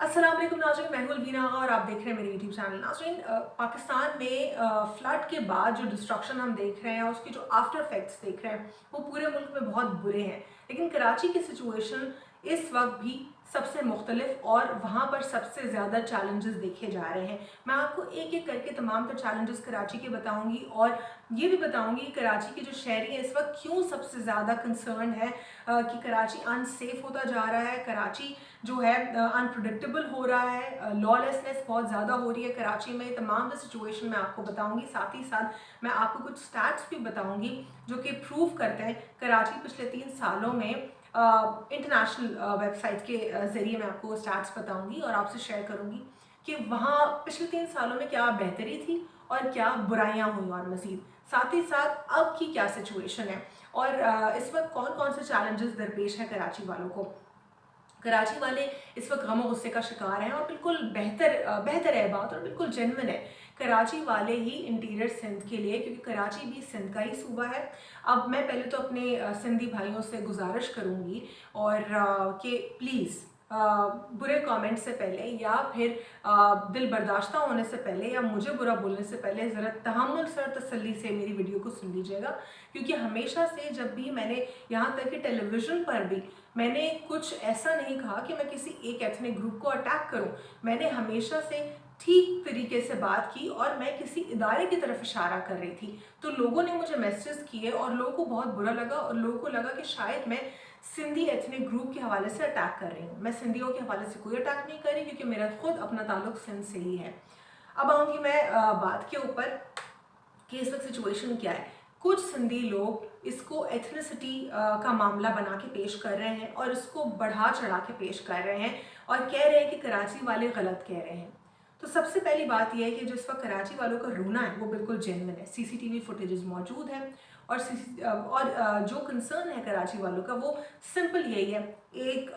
अस्सलाम वालेकुम नाज़रीन, मैं हूं अलवीना और आप देख रहे हैं मेरे यूट्यूब चैनल। नाज़रीन, पाकिस्तान में फ्लड के बाद जो डिस्ट्रक्शन हम देख रहे हैं, उसके जो आफ्टर इफेक्ट्स देख रहे हैं, वो पूरे मुल्क में बहुत बुरे हैं। लेकिन कराची की सिचुएशन इस वक्त भी सबसे मुख्तलिफ और वहाँ पर सबसे ज़्यादा चैलेंजेस देखे जा रहे हैं। मैं आपको एक एक करके तमाम तर चैलेंजेस कराची के बताऊंगी और ये भी बताऊंगी कि कराची के जो शहरी हैं इस वक्त क्यों सबसे ज़्यादा कंसर्न है कि कराची अनसेफ होता जा रहा है, कराची जो है अनप्रडिक्टेबल हो रहा है, लॉलेसनेस बहुत ज़्यादा हो रही है कराची में। तमाम द सिचुएशन मैं आपको बताऊंगी, साथ ही साथ मैं आपको कुछ स्टैट्स भी बताऊंगी जो कि प्रूव करते हैं कराची पिछले 3 सालों में इंटरनेशनल वेबसाइट के ज़रिए मैं आपको स्टैट्स बताऊंगी और आपसे शेयर करूंगी कि वहाँ पिछले 3 सालों में क्या बेहतरी थी और क्या बुराइयाँ हुई, और मज़ीद साथ ही साथ अब की क्या सिचुएशन है और इस वक्त कौन कौन से चैलेंजेस दरपेश है कराची वालों को। कराची वाले इस वक्त गम और गुस्से का शिकार हैं और बिल्कुल बेहतर है बात और बिल्कुल जेन्युइन है कराची वाले ही इंटीरियर सिंध के लिए, क्योंकि कराची भी सिंध का ही सूबा है। अब मैं पहले तो अपने सिंधी भाइयों से गुजारिश करूँगी और कि प्लीज़ बुरे कमेंट से पहले या फिर दिल बर्दाश्त होने से पहले या मुझे बुरा बोलने से पहले ज़रा तहम्मुल सर तसल्ली से मेरी वीडियो को सुन लीजिएगा, क्योंकि हमेशा से जब भी मैंने यहाँ तक कि टेलीविज़न पर भी मैंने कुछ ऐसा नहीं कहा कि मैं किसी एक एथनिक ग्रुप को अटैक करूं। मैंने हमेशा से ठीक तरीके से बात की और मैं किसी इदारे की तरफ इशारा कर रही थी। तो लोगों ने मुझे मैसेज किए और लोगों को बहुत बुरा लगा और लोगों को लगा कि शायद मैं सिंधी एथनिक ग्रुप के हवाले से अटैक कर रही हूँ। मैं सिंधियों के हवाले से कोई अटैक नहीं कर रही, क्योंकि मेरा खुद अपना ताल्लुक सिंध से ही है। अब आऊँगी मैं बात के ऊपर कि इस वक्त सिचुएशन क्या है। कुछ सिंधी लोग इसको एथनिसिटी का मामला बना के पेश कर रहे हैं और इसको बढ़ा चढ़ा के पेश कर रहे हैं और कह रहे हैं कि कराची वाले गलत कह रहे हैं। तो सबसे पहली बात यह है कि जो इस वक्त कराची वालों का रोना है वो बिल्कुल जेन्युइन है। सीसीटीवी फुटेजेस मौजूद है और जो कंसर्न है कराची वालों का वो सिंपल यही है। एक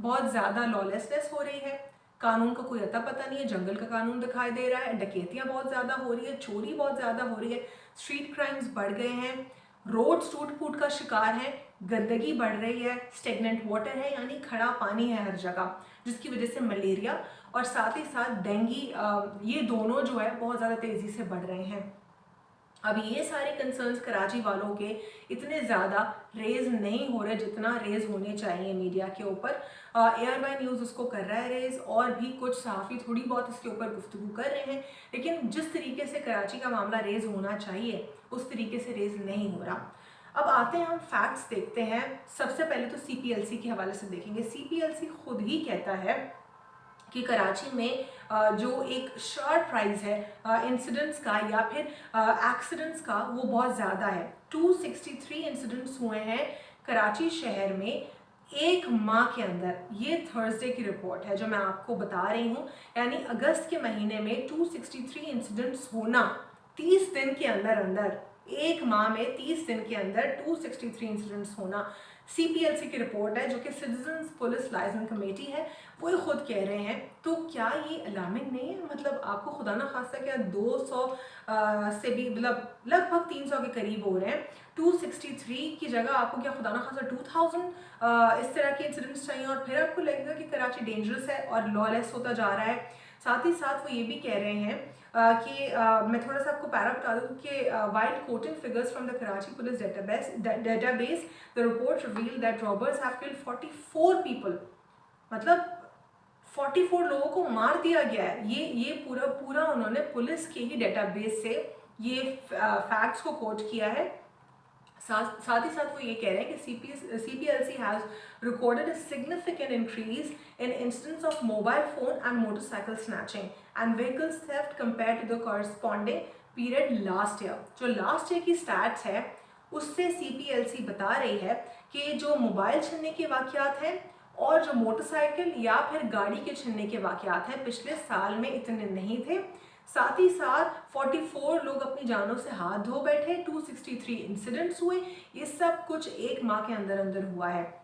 बहुत ज़्यादा लॉलेसनेस हो रही है, कानून का कोई अता पता नहीं है, जंगल का कानून दिखाई दे रहा है, डकैतियाँ बहुत ज़्यादा हो रही है, चोरी बहुत ज़्यादा हो रही है, स्ट्रीट क्राइम्स बढ़ गए हैं, रोड्स टूट फूट का शिकार है, गंदगी बढ़ रही है, स्टेगनेंट वाटर है यानी खड़ा पानी है हर जगह, जिसकी वजह से मलेरिया और साथ ही साथ डेंगी ये दोनों जो है बहुत ज़्यादा तेज़ी से बढ़ रहे हैं। अब ये सारे कंसर्न्स कराची वालों के इतने ज़्यादा रेज नहीं हो रहे जितना रेज होने चाहिए मीडिया के ऊपर। ARY न्यूज़ उसको कर रहा है रेज और भी कुछ सहाफ़ी थोड़ी बहुत इसके ऊपर गुफ्तगू कर रहे हैं, लेकिन जिस तरीके से कराची का मामला रेज होना चाहिए उस तरीके से रेज नहीं हो रहा। अब आते हैं हम फैक्ट्स देखते हैं। सबसे पहले तो CPLC के हवाले से देखेंगे। CPLC खुद ही कहता है कि कराची में जो एक शार्ट प्राइस है इंसिडेंट्स का या फिर एक्सीडेंट्स का वो बहुत ज़्यादा है। 263 इंसिडेंट्स हुए हैं कराची शहर में एक माह के अंदर। ये थर्सडे की रिपोर्ट है जो मैं आपको बता रही हूँ, यानी अगस्त के महीने में 263 इंसिडेंट्स होना 30 दिन के अंदर अंदर, एक माह में 30 दिन के अंदर 263 इंसिडेंट्स होना। CPLC की रिपोर्ट है जो कि सिटीजन्स पुलिस लाइजन कमेटी है, वो खुद कह रहे हैं। तो क्या ये अलार्मिंग नहीं है? मतलब आपको खुदा ना खास्ता क्या 200 से भी मतलब लगभग 300 के करीब हो रहे हैं, 263 की जगह आपको क्या खुदा ना खास्ता 2000 इस तरह के इंसिडेंट्स चाहिए और फिर आपको लगेगा कि कराची डेंजरस है और लॉलेस होता जा रहा है। साथ ही साथ वो ये भी कह रहे हैं कि मैं थोड़ा सा आपको पैरा बता दूं कि while quoting figures from the Karachi police database, the report revealed that robbers have killed 44 people। मतलब 44 लोगों को मार दिया गया है। ये पूरा पूरा उन्होंने पुलिस के ही डेटाबेस से ये फैक्ट्स को कोट किया है। साथ ही साथ वो ये कह रहे हैं कि CPLC has recorded a significant increase in incidents of mobile phone and motorcycle snatching and vehicle theft compared to the corresponding period last year। जो लास्ट ईयर की स्टैट्स है उससे CPLC बता रही है कि जो मोबाइल छीनने के वाक़यात हैं और जो मोटरसाइकिल या फिर गाड़ी के छीनने के वाक़यात हैं पिछले साल में इतने नहीं थे। साथ ही साथ 44 लोग अपनी जानों से हाथ धो बैठे, 263 इंसिडेंट्स हुए। ये सब कुछ एक माह के अंदर अंदर हुआ है।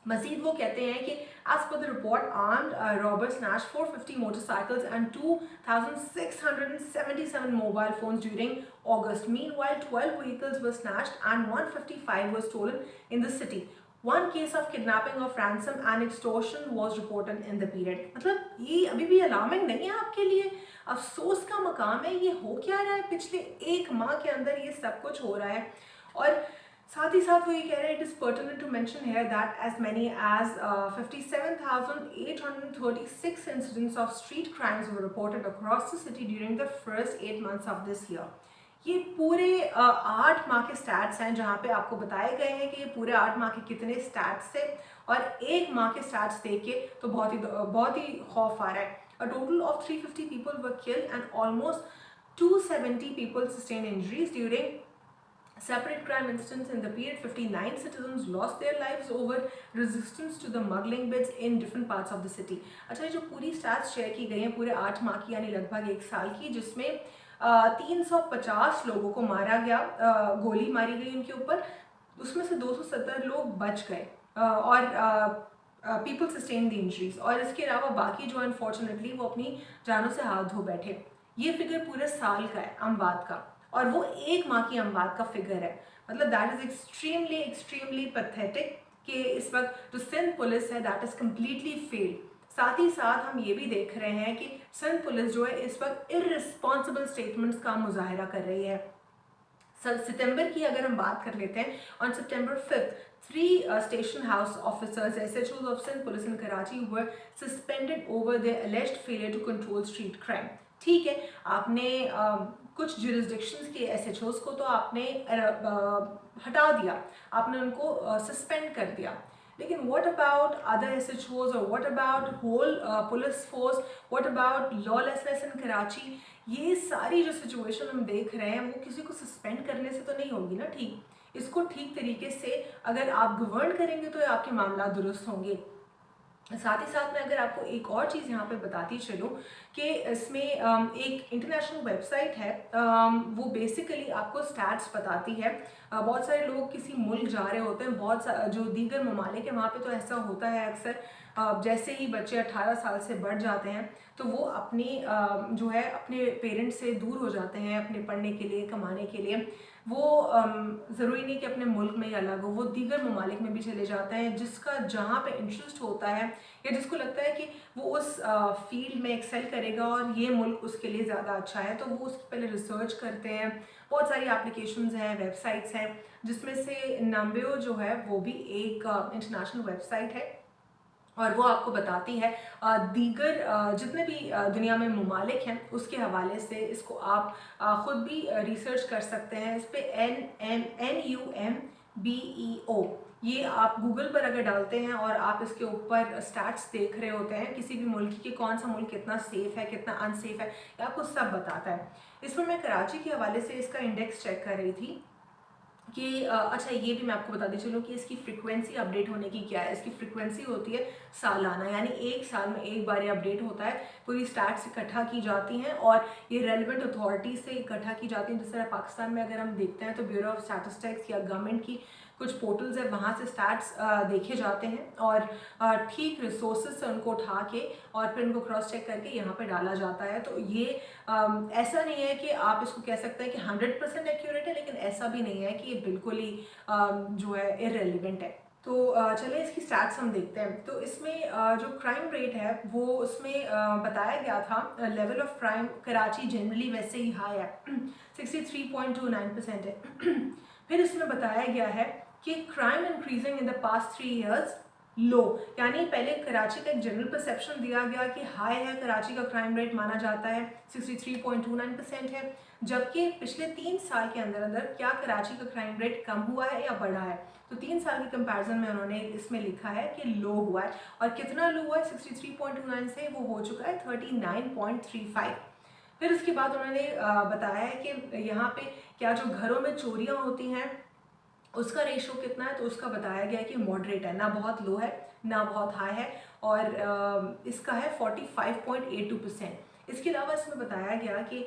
मजीद वो कहते हैं कि as per the report, armed robbers snatched 450 motorcycles and 2,677 mobile phones during August. Meanwhile, 12 vehicles were snatched and 155 were stolen in the city. 1 case of kidnapping of ransom and extortion was reported in the period. मतलब ये अभी भी alarming नहीं है आपके लिए? अफसोस का मकाम है। ये हो क्या रहा है? पिछले 1 माह के अंदर ये सब कुछ हो रहा है। और साथ ही साथ वो ये कह रहे हैं, it is pertinent to mention here that as many as 57,836 incidents of street crimes were reported across the city during the first 8 months of this year. ये पूरे 8 माह के स्टैट्स हैं, जहाँ पे आपको बताए गए हैं कि ये पूरे 8 माह के कितने स्टैट्स थे, और 1 माह के स्टैट्स देख के तो बहुत ही खौफ आ रहा है। A total of 350 people were killed and almost 270 people sustained injuries during separate crime incidents in the period. 59 citizens lost their lives over resistance to the smuggling bids in different parts of the city. अच्छा, ये जो पूरी stats share की गई हैं पूरे 8 माह की यानी लगभग 1 साल की, जिसमें 350 लोगों को मारा गया, गोली मारी गई उनके ऊपर, उसमें से 270 लोग बच गए और पीपल सस्टेन द इंजरीज, और इसके अलावा बाकी जो अनफॉर्चुनेटली वो अपनी जानों से हाथ धो बैठे। ये फिगर पूरे साल का है अमवात का, और वो 1 माह की अमवात का फिगर है। मतलब दैट इज़ एक्सट्रीमली पैथेटिक कि इस वक्त जो सिंध पुलिस है दैट इज़ कम्प्लीटली फेल्ड। साथ ही साथ हम ये भी देख रहे हैं कि सिंध पुलिस जो है इस वक्त इररिस्पॉन्सिबल स्टेटमेंट्स का मुजाहरा कर रही है। सितंबर की अगर हम बात कर लेते हैं, on September 5th 3 station house officers SHOs of Sindh Police in Karachi were suspended over their alleged failure to control street crime। ठीक है, आपने कुछ jurisdictions के SHOs को तो आपने हटा दिया, आपने उनको सस्पेंड कर दिया, लेकिन what about other SHOs और what about whole police force, what about lawlessness in Karachi? ये सारी जो सिचुएशन हम देख रहे हैं वो किसी को सस्पेंड करने से तो नहीं होगी ना। ठीक, इसको ठीक तरीके से अगर आप गवर्न करेंगे तो आपके मामला दुरुस्त होंगे। साथ ही साथ मैं अगर आपको एक और चीज़ यहाँ पे बताती चलूँ कि इसमें एक इंटरनेशनल वेबसाइट है, वो बेसिकली आपको स्टैट्स बताती है। बहुत सारे लोग किसी मुल्क जा रहे होते हैं, बहुत जो दीगर ममालिक है वहाँ पे तो ऐसा होता है अक्सर, जैसे ही बच्चे 18 साल से बढ़ जाते हैं तो वो अपनी जो है अपने पेरेंट्स से दूर हो जाते हैं अपने पढ़ने के लिए, कमाने के लिए। वो ज़रूरी नहीं कि अपने मुल्क में ही अलग हो, वो दीगर ममालिक में भी चले जाते हैं, जिसका जहाँ पे इंटरेस्ट होता है या जिसको लगता है कि वो उस फील्ड में एक्सेल करेगा और ये मुल्क उसके लिए ज़्यादा अच्छा है, तो वो उसकी पहले रिसर्च करते हैं। बहुत सारी एप्लीकेशंस हैं, वेबसाइट्स हैं, जिसमें से नंबेओ जो है वो भी एक इंटरनेशनल वेबसाइट है, और वो आपको बताती है दीगर जितने भी दुनिया में ममालिक हैं उसके हवाले से। इसको आप ख़ुद भी रिसर्च कर सकते हैं। इस पर NUMBEO ये आप गूगल पर अगर डालते हैं और आप इसके ऊपर स्टैट्स देख रहे होते हैं किसी भी मुल्क की, कौन सा मुल्क कितना सेफ़ है कितना अनसेफ है, ये आपको सब बताता है। इसमें मैं कराची के हवाले से इसका इंडेक्स चेक कर रही थी कि अच्छा, ये भी मैं आपको बताती चलूँ कि इसकी फ्रीक्वेंसी अपडेट होने की क्या है। इसकी फ्रीक्वेंसी होती है सालाना, यानी 1 साल में एक बार ये अपडेट होता है। पूरी स्टैट्स इकट्ठा की जाती हैं और ये रेलिवेंट अथॉरिटी से इकट्ठा की जाती हैं। जिस तरह पाकिस्तान में अगर हम देखते हैं तो ब्यूरो ऑफ स्टैटिस्टिक्स या गवर्नमेंट की कुछ पोर्टल्स है, वहाँ से स्टैट्स देखे जाते हैं और ठीक रिसोर्सेज से उनको उठा के और फिर उनको क्रॉस चेक करके यहाँ पे डाला जाता है। तो ये ऐसा नहीं है कि आप इसको कह सकते हैं कि 100% एक्यूरेट है, लेकिन ऐसा भी नहीं है कि ये बिल्कुल ही जो है इररेलेवेंट है। तो चलिए इसकी स्टैट्स हम देखते हैं। तो इसमें जो क्राइम रेट है वो उसमें बताया गया था, level of crime Karachi generally वैसे ही हाई है 63.29% है। फिर इसमें बताया गया है कि crime increasing in the past 3 years लो, यानी पहले कराची का एक जनरल परसेप्शन दिया गया कि हाई है, कराची का क्राइम रेट माना जाता है 63.29% है, जबकि पिछले 3 साल के अंदर अंदर क्या कराची का क्राइम रेट कम हुआ है या बढ़ा है। तो 3 साल के कंपैरिजन में उन्होंने इसमें लिखा है कि लो हुआ है, और कितना लो हुआ है 63.29 से वो हो चुका है 39.35। फिर उसके बाद उन्होंने बताया है कि यहाँ पे क्या जो घरों में चोरियाँ होती हैं उसका रेशो कितना है, तो उसका बताया गया है कि मॉडरेट है, ना बहुत लो है ना बहुत हाई है, और इसका है 45.82%। इसके अलावा इसमें बताया गया कि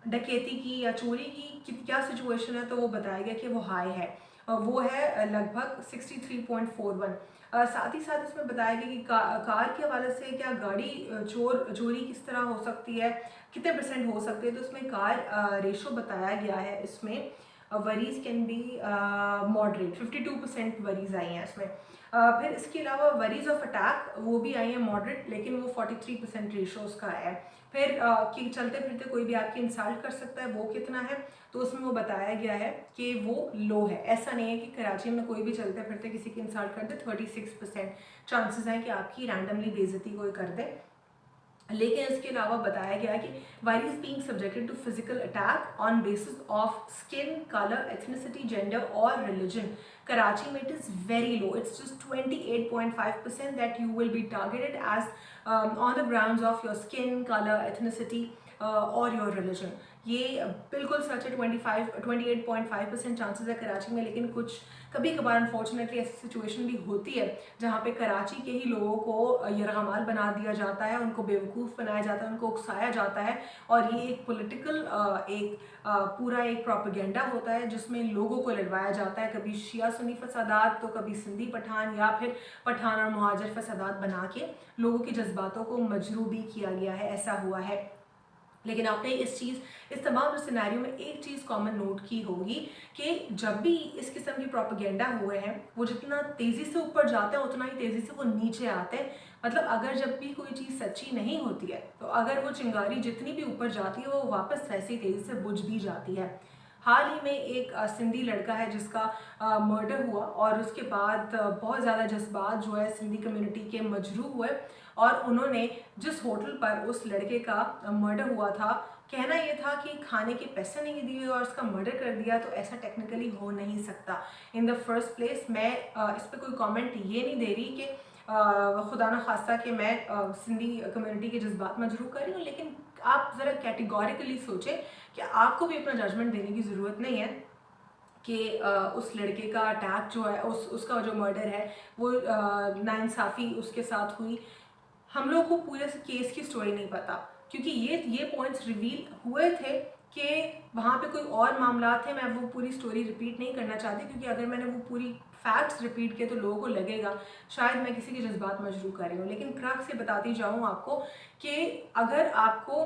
डकैती की या चोरी की क्या सिचुएशन है, तो वो बताया गया कि वो हाई है, वो है लगभग 63.41। साथ ही साथ इसमें बताया गया कि कार के हवाले से क्या गाड़ी चोरी किस तरह हो सकती है, कितने % हो सकते हैं, तो उसमें कार रेशो बताया गया है इसमें worries can be moderate, 52% worries I हैं इसमें। फिर इसके अलावा वरीज ऑफ अटैक वो भी आई हैं मॉडरेट, लेकिन वो 43% रेशो उसका है। फिर कि चलते फिरते कोई भी आपकी इंसल्ट कर सकता है, वो कितना है, तो उसमें वो बताया गया है कि वो लो है। ऐसा नहीं है कि कराची में कोई भी चलते फिरते किसी की इंसल्ट कर दे, 36% चांसेस हैं कि आपकी रैंडमली बेइज्जती कोई कर दे। लेकिन इसके अलावा बताया गया कि while is being subjected to physical attack on basis of skin color, ethnicity, gender or religion, Karachi में it is very low, it's just 28.5% that you will be targeted as on the grounds of your skin color, ethnicity or your religion। ये बिल्कुल सच है, 28.5% chances है कराची में। लेकिन कुछ कभी कभार अनफॉर्चुनेटली ऐसी सिचुएशन भी होती है जहाँ पे कराची के ही लोगों को यरगमाल बना दिया जाता है, उनको बेवकूफ़ बनाया जाता है, उनको उकसाया जाता है। और ये एक पॉलिटिकल पूरा एक प्रोपेगेंडा होता है जिसमें लोगों को लड़वाया जाता है, कभी शिया सुन्नी फसादात तो कभी सिंधी पठान, या फिर पठान और मुहाजिर फसादात बना के लोगों के जज्बातों को मजरूह भी किया गया है। ऐसा हुआ है। लेकिन आपने इस तमाम सिनेरियो में एक चीज़ कॉमन नोट की होगी कि जब भी इस किस्म की प्रोपेगेंडा हुए हैं, वो जितना तेज़ी से ऊपर जाते हैं उतना ही तेज़ी से वो नीचे आते हैं। मतलब अगर जब भी कोई चीज़ सच्ची नहीं होती है तो अगर वो चिंगारी जितनी भी ऊपर जाती है वो वापस वैसे ही तेज़ी से बुझ भी जाती है। हाल ही में एक सिंधी लड़का है जिसका मर्डर हुआ और उसके बाद बहुत ज़्यादा जज्बात जो है सिंधी कम्युनिटी के मजरूह हुए, और उन्होंने जिस होटल पर उस लड़के का मर्डर हुआ था, कहना ये था कि खाने के पैसे नहीं दिए और उसका मर्डर कर दिया। तो ऐसा टेक्निकली हो नहीं सकता। इन द फर्स्ट प्लेस मैं इस पर कोई कमेंट ये नहीं दे रही कि खुदा न खास्ता कि मैं सिंधी कम्युनिटी के जज्बात मजरूह कर रही हूँ, लेकिन आप ज़रा कैटेगोरिकली सोचें कि आपको भी अपना जजमेंट देने की ज़रूरत नहीं है कि उस लड़के का अटैक जो है, उसका जो मर्डर है वो नाइंसाफ़ी उसके साथ हुई। हम लोग को पूरे केस की स्टोरी नहीं पता, क्योंकि ये पॉइंट्स रिवील हुए थे कि वहाँ पे कोई और मामला थे। मैं वो पूरी स्टोरी रिपीट नहीं करना चाहती, क्योंकि अगर मैंने वो पूरी फैक्ट्स रिपीट किए तो लोगों को लगेगा शायद मैं किसी के जज्बात मजरूह कर रही हूँ। लेकिन क्रक से बताती जाऊँ आपको कि अगर आपको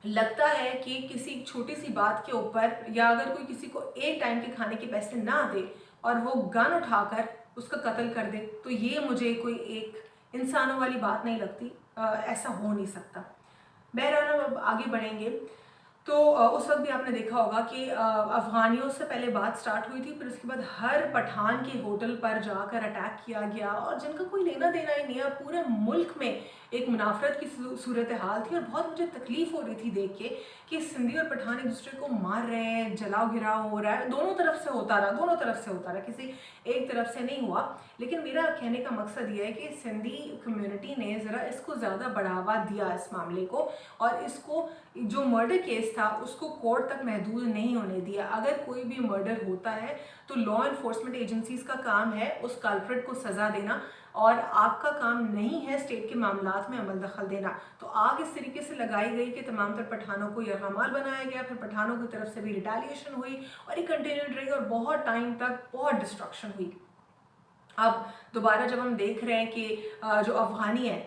लगता है कि किसी छोटी सी बात के ऊपर, या अगर कोई किसी को एक टाइम के खाने के पैसे ना दे और वो गन उठाकर उसका कत्ल कर दे, तो ये मुझे कोई एक इंसानों वाली बात नहीं लगती। ऐसा हो नहीं सकता। बहरहाल अब आगे बढ़ेंगे। तो उस वक्त भी आपने देखा होगा कि अफ़गानियों से पहले बात स्टार्ट हुई थी, फिर उसके बाद हर पठान के होटल पर जाकर अटैक किया गया, और जिनका कोई लेना देना ही नहीं है। पूरे मुल्क में एक मुनाफरत की सूरत हाल थी, और बहुत मुझे तकलीफ़ हो रही थी देख के कि सिंधी और पठान एक दूसरे को मार रहे हैं, जलाओ घिराव हो रहा है, दोनों तरफ से होता रहा, किसी एक तरफ से नहीं हुआ। लेकिन मेरा कहने का मकसद ये है कि सिंधी कम्युनिटी ने ज़रा इसको ज़्यादा बढ़ावा दिया इस मामले को, और इसको जो मर्डर केस था उसको कोर्ट तक महदूद नहीं होने दिया। अगर कोई भी मर्डर होता है तो लॉ इन्फोर्समेंट एजेंसीज का काम है उस कल्प्रिट को सज़ा देना, और आपका काम नहीं है स्टेट के मामलात में अमल दखल देना। तो आग इस तरीके से लगाई गई कि तमाम तर पठानों को यरगमाल बनाया गया, फिर पठानों की तरफ से भी रिटेलिएशन हुई, और ये कंटिन्यूड रही, और बहुत टाइम तक बहुत डिस्ट्रक्शन हुई। अब दोबारा जब हम देख रहे हैं कि जो अफ़गानी है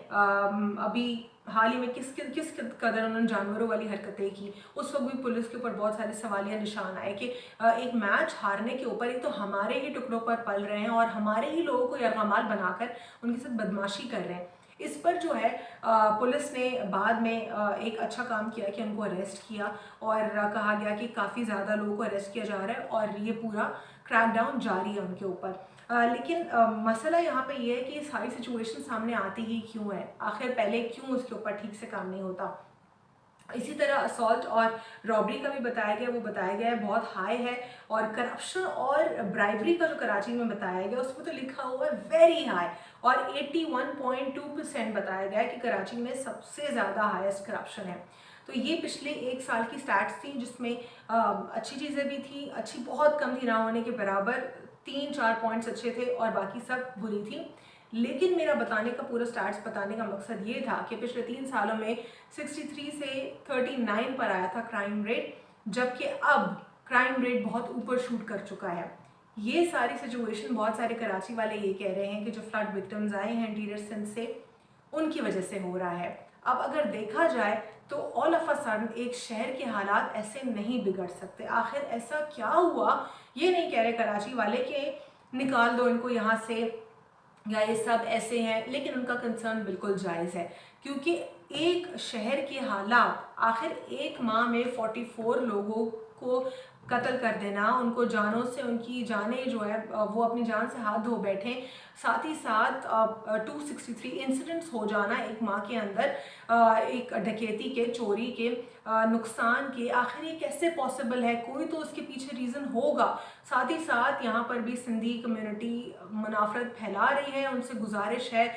अभी हाल ही में किस कदर उन्होंने जानवरों वाली हरकतें की, उस वक्त भी पुलिस के ऊपर बहुत सारे सवालिया निशान आए कि एक मैच हारने के ऊपर एक तो हमारे ही टुकड़ों पर पल रहे हैं और हमारे ही लोगों को यरगमाल बनाकर उनके साथ बदमाशी कर रहे हैं। इस पर जो है पुलिस ने बाद में एक अच्छा काम किया कि उनको अरेस्ट किया, और कहा गया कि काफ़ी ज़्यादा लोगों को अरेस्ट किया जा रहा है और ये पूरा क्रैकडाउन जारी है उनके ऊपर। लेकिन मसला यहाँ पे ये है कि ये सारी सिचुएशन सामने आती ही क्यों है, आखिर पहले क्यों उसके ऊपर ठीक से काम नहीं होता। इसी तरह असॉल्ट और रॉबरी का भी बताया गया है बहुत हाई है, और करप्शन और ब्राइबरी का जो कराची में बताया गया उसमें तो लिखा हुआ है वेरी हाई, और 81.2% बताया गया है कि कराची में सबसे ज़्यादा हाईएस्ट करप्शन है। तो ये पिछले एक साल की स्टैट्स थी जिसमें अच्छी चीज़ें भी थी, अच्छी बहुत कम थी, ना होने के बराबर 3-4 पॉइंट्स अच्छे थे और बाकी सब बुरी थी। लेकिन मेरा बताने का पूरा स्टैट्स बताने का मकसद ये था कि पिछले 3 सालों में 63 से 39 पर आया था क्राइम रेट, जबकि अब क्राइम रेट बहुत ऊपर शूट कर चुका है। ये सारी सिचुएशन बहुत सारे कराची वाले ये कह रहे हैं कि जो फ्लड विक्टिम्स आए हैं इंटीरियर सिंध से, उनकी वजह से हो रहा है। अब अगर देखा जाए तो ऑल ऑफ अ सडन एक शहर के हालात ऐसे नहीं बिगड़ सकते। आखिर ऐसा क्या हुआ? ये नहीं कह रहे कराची वाले कि निकाल दो इनको यहाँ से या ये सब ऐसे हैं, लेकिन उनका कंसर्न बिल्कुल जायज़ है क्योंकि एक शहर के हालात, आखिर एक माह में 44 लोगों को कत्ल कर देना, उनको जानों से उनकी जानें जो है वो अपनी जान से हाथ धो बैठे, साथ ही साथ 263 इंसिडेंट्स हो जाना एक माह के अंदर, एक डकैती के, चोरी के, नुकसान के, आखिर ये कैसे पॉसिबल है? कोई तो उसके पीछे रीज़न होगा। साथ ही साथ यहाँ पर भी सिंधी कम्युनिटी मुनाफरत फैला रही है। उनसे गुजारिश है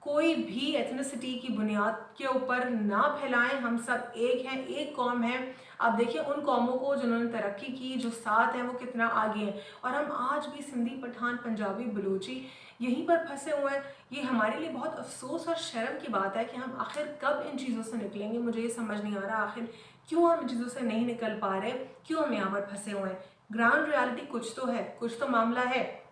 कोई भी एथनिसिटी की बुनियाद के ऊपर ना फैलाएं, हम सब एक हैं, एक कौम है। आप देखिए उन कौमों को जिन्होंने तरक्की की, जो साथ हैं, वो कितना आगे हैं, और हम आज भी सिंधी, पठान, पंजाबी, बलूची यहीं पर फंसे हुए हैं। ये हमारे लिए बहुत अफसोस और शर्म की बात है कि हम आखिर कब इन चीज़ों से निकलेंगे। मुझे ये समझ नहीं आ रहा आखिर क्यों हम इन चीज़ों से नहीं निकल पा रहे, क्यों हम यहाँ पर फंसे हुए हैं। ग्राउंड रियलिटी कुछ तो है, कुछ तो मामला है।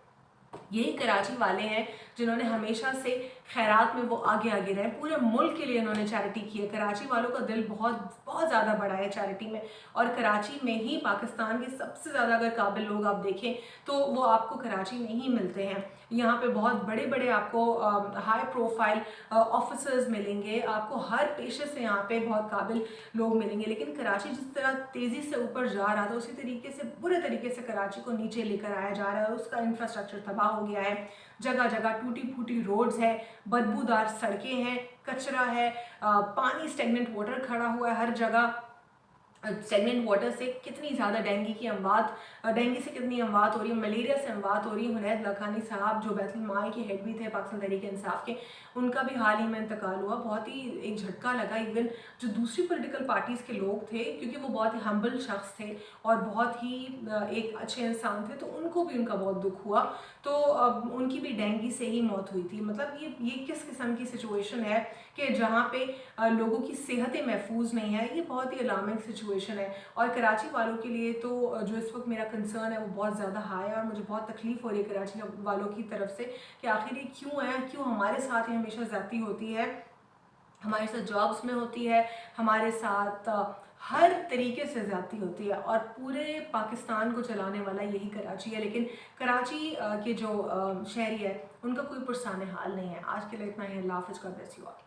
यही कराची वाले हैं जिन्होंने हमेशा से खैरात में वो आगे आगे रहे, पूरे मुल्क के लिए उन्होंने चैरिटी की है। कराची वालों का दिल बहुत बहुत ज़्यादा बड़ा है चैरिटी में, और कराची में ही पाकिस्तान के सबसे ज़्यादा अगर काबिल लोग आप देखें तो वो आपको कराची में ही मिलते हैं। यहाँ पे बहुत बड़े बड़े आपको हाई प्रोफाइल ऑफिसर्स मिलेंगे, आपको हर पेशे से यहाँ पे बहुत काबिल लोग मिलेंगे। लेकिन कराची जिस तरह तेज़ी से ऊपर जा रहा था, उसी तरीके से बुरे तरीके से कराची को नीचे लेकर आया जा रहा है। उसका इंफ्रास्ट्रक्चर तबाह हो गया है, जगह जगह टूटी फूटी रोड्स है, बदबूदार सड़कें हैं, कचरा है, पानी स्टेगनेंट वाटर खड़ा हुआ है हर जगह। स्टेगनेंट वाटर से कितनी ज़्यादा डेंगू से कितनी अमवात हो रही है, मलेरिया से अमवात हो रही है। हुनैद लखानी साहब जो बैतुल माल के हेड भी थे पाकिस्तान तहरीक इंसाफ के, उनका भी हाल ही में इंतकाल हुआ। बहुत ही एक झटका लगा। इवन जो दूसरी पॉलिटिकल पार्टीज़ के लोग थे, क्योंकि वो बहुत ही हम्बल शख्स थे और बहुत ही एक अच्छे इंसान थे, तो उनको भी उनका बहुत दुख हुआ। तो उनकी भी डेंगू से ही मौत हुई थी। मतलब ये किस किस्म की सिचुएशन है कि जहाँ पे लोगों की सेहतें महफूज नहीं है। ये बहुत ही अलार्मिंग सिचुएशन है, और कराची वालों के लिए तो जो इस वक्त मेरा कंसर्न है वो बहुत ज़्यादा हाई है, और मुझे बहुत तकलीफ़ हो रही है कराची वालों की तरफ से कि आखिर ये क्यों है, क्यों हमारे साथ ही हमेशा ज़्यादती होती है, हमारे साथ जॉब्स में होती है, हमारे साथ हर तरीके से ज़्यादती होती है, और पूरे पाकिस्तान को चलाने वाला यही कराची है। लेकिन कराची के जो शहरी है उनका कोई पुरसाने हाल नहीं है। आज के लिए इतना ही। अल्लाह हाफ़िज़। God bless you all.